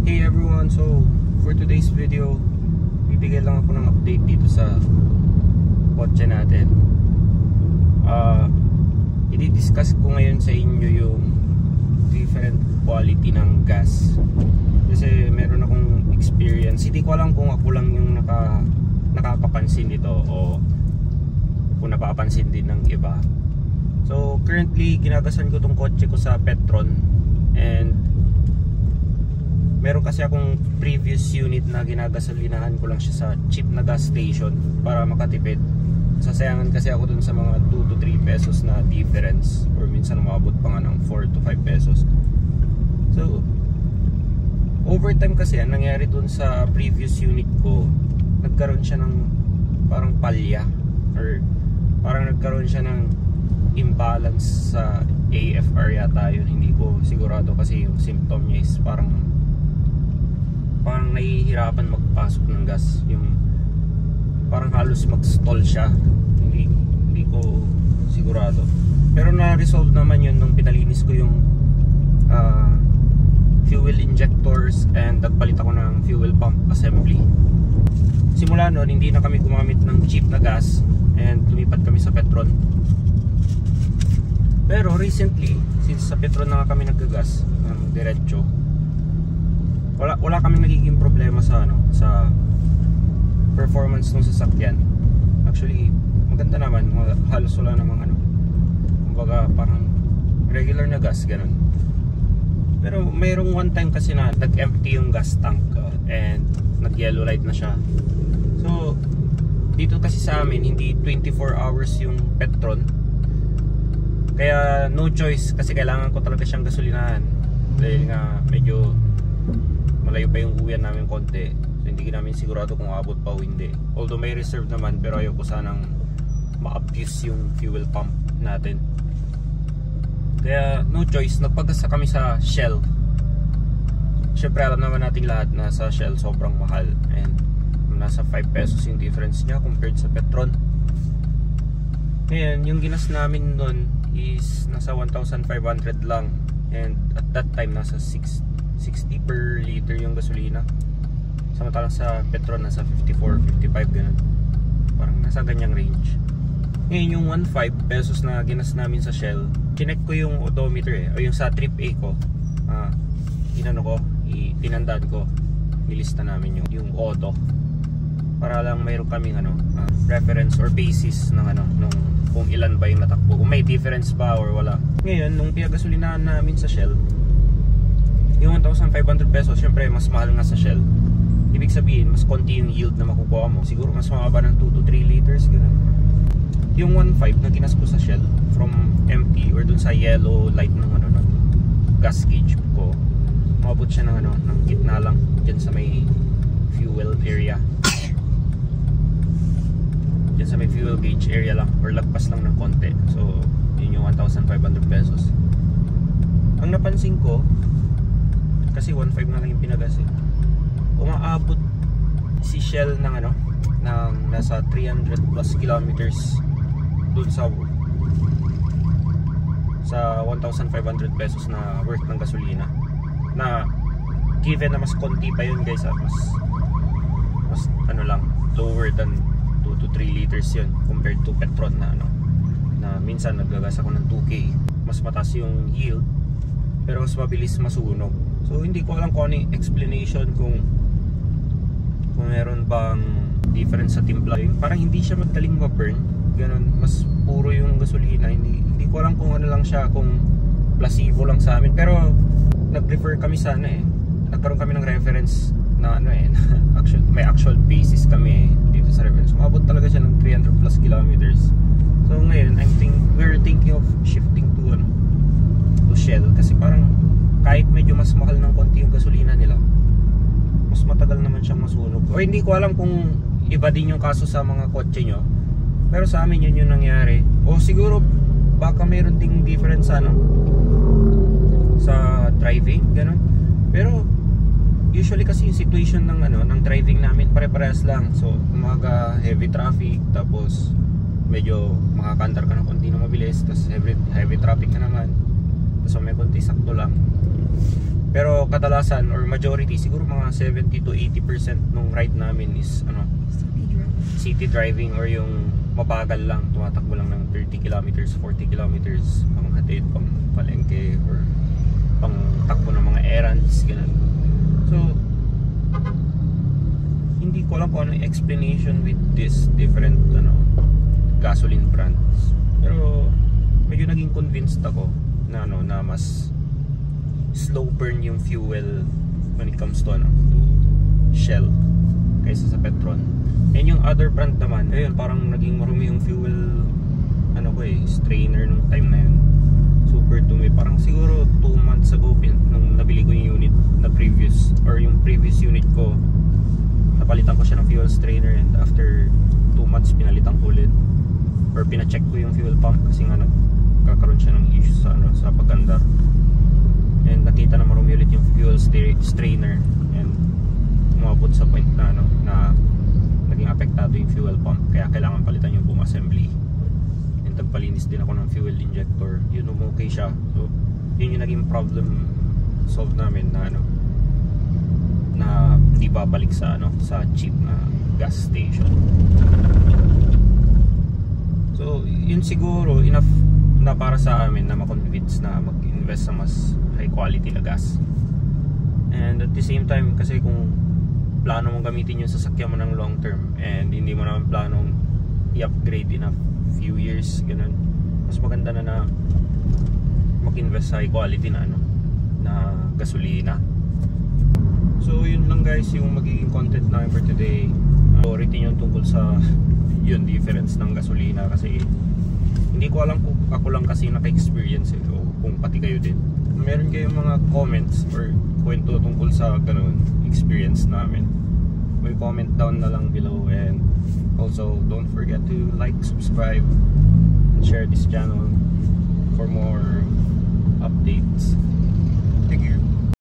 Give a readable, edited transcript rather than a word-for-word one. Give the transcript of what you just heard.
Hey everyone, so for today's video, bibigyan lang ako ng update dito sa kotse natin. I-discuss ko ngayon sa inyo yung different quality ng gas. Kasi meron akong experience. Hindi ko alam kung ako lang yung nakakapansin nito o kung napapansin din ng iba. So currently, ginagasan ko tong kotse ko sa Petron. And meron kasi akong previous unit na ginagasolinahan ko lang siya sa cheap na gas station para makatipid. Sasayangan kasi ako dun sa mga 2 to 3 pesos na difference, or minsan umabot pa nga ng 4 to 5 pesos. So overtime kasi ang nangyari dun sa previous unit ko, nagkaroon siya ng parang palya, or parang nagkaroon siya ng imbalance sa AFR yata yun. Hindi ko sigurado kasi yung symptom niya is parang nahihirapan magpasok ng gas, yung parang halos mag-stall siya. Hindi ko sigurado, pero na-resolve naman yun nung pinalinis ko yung fuel injectors and nagpalit ako ng fuel pump assembly. Simula noon hindi na kami gumamit ng cheap na gas and lumipat kami sa Petron. Pero recently, since sa Petron na kami naggagas ng diretso, wala kaming nagiging problema sa performance ng sasakyan. Actually, maganda naman, halos wala namang kumbaga parang regular na gas, ganun. Pero mayroong one time kasi na nag-empty yung gas tank and nag-yellow light na siya. So dito kasi sa amin, hindi 24 hours yung Petron. Kaya no choice, kasi kailangan ko talaga siyang gasolinahan dahil nga medyo malayo pa yung uwian namin konti. So hindi namin sigurado kung aabot pa o hindi. Although may reserve naman, pero ayoko sanang ma-abuse yung fuel pump natin. Kaya no choice, nagpagasa kami sa Shell. Syempre alam naman natin lahat na sa Shell sobrang mahal, and nasa 5 pesos yung difference niya compared sa Petron. Ngayon, yung ginas namin nun is nasa 1,500 lang, and at that time nasa 60 per liter yung gasolina. Samantalang sa Petron nasa 54, 55 ganun. Parang nasa ganyang range. Ngayon yung 1,500 pesos na ginas namin sa Shell, chinek ko yung odometer o yung sa trip A ko. Tinandaan ko, nilista namin yung auto para lang mayroon kaming reference or basis ng nung kung ilan ba yung natakbo, kung may difference ba or wala. Ngayon, nung pinagasolinahan namin sa Shell, yung 1,500 pesos, syempre mas mahal nga sa Shell. Ibig sabihin, mas konti yung yield na makukuha mo. Siguro mas mababa ng 2 to 3 liters, gano'n. Yung 1,500 na ginas ko sa Shell from empty or dun sa yellow light ng gas gauge ko, mabot siya ng gitna lang dyan sa may fuel area. Dyan sa may fuel gauge area lang, or lagpas lang ng konti. So yun yung 1,500 pesos. Ang napansin ko, kasi 1,500 na lang yung pinagas umaabot si Shell ng nasa 300 plus kilometers dun sa 1,500 pesos na worth ng gasolina, na given na mas konti pa yun guys, mas lang, lower than 2 to 3 liters yun compared to Petron na minsan naggagas ako ng 2K. Mas mataas yung yield pero mas mabilis masunog. So hindi ko alam kung ano yung explanation, kung meron bang difference sa timpla. Parang hindi siya madaling ma-burn, ganun. Mas puro yung gasolina. Hindi ko alam kung ano lang siya, kung placebo lang sa amin. Pero nag-prefer kami sana nagkaroon kami ng reference na may actual basis kami dito sa reference. Umabot talaga siya ng 300 plus kilometers. So ngayon, we're thinking of shifting to Shell, kasi parang kahit medyo mas mahal ng konti yung gasolina nila, mas matagal naman siyang masunog. O hindi ko alam kung iba din yung kaso sa mga kotse nyo, pero sa amin yun yung nangyari. O siguro baka mayroon ding difference sa driving, ganun. Pero usually kasi yung situation ng driving namin pare-parehas lang. So umaga heavy traffic, tapos medyo makakandar ka ng konti na mabilis, tapos heavy traffic ka naman, so may konti sakto lang. Pero kadalasan or majority, siguro mga 70 to 80% nung ride namin is city driving or yung mabagal lang, tumatakbo lang ng 30 kilometers, 40 kilometers, pang hatid, pang palengke, or pang takbo ng mga errands, ganun. So, hindi ko alam kung ano yung explanation with this different gasoline brands. Pero medyo naging convinced ako na na mas slow burn yung fuel when it comes to Shell kaysa sa Petron. And yung other brand naman, ayun, parang naging marumi yung fuel strainer nung time na yun. Super dumi. Parang siguro 2 months ago nung nabili ko yung unit na previous unit ko, napalitan ko siya ng fuel strainer, and after 2 months pinalitan ko ulit or pina-check ko yung fuel pump kasi nga nagkakaroon siya ng issues sa pagandar, and nakita na marumi ulit yung fuel strainer, and umabot sa point na naging apektado yung fuel pump, kaya kailangan palitan yung boom assembly, and tagpalinis din ako ng fuel injector. Yun, okay siya. So yun yung naging problem solve namin na hindi babalik sa cheap na gas station. So yun siguro enough na para sa amin na ma-convince na mag-invest sa mas high quality na gas. And at the same time, kasi kung plano mong gamitin yung sasakyan mo ng long term and hindi mo naman planong i-upgrade in a few years, ganun, mas maganda na mag-invest sa high quality na gasolina. So yun lang guys yung magiging content namin for today. Ulitin yung tungkol sa yun difference ng gasolina, kasi hindi ko alam kung ako lang kasi naka-experience o kung pati kayo din. Meron kayong mga comments or kwento tungkol sa ganun experience namin, may comment down na lang below. And also don't forget to like, subscribe, and share this channel for more updates.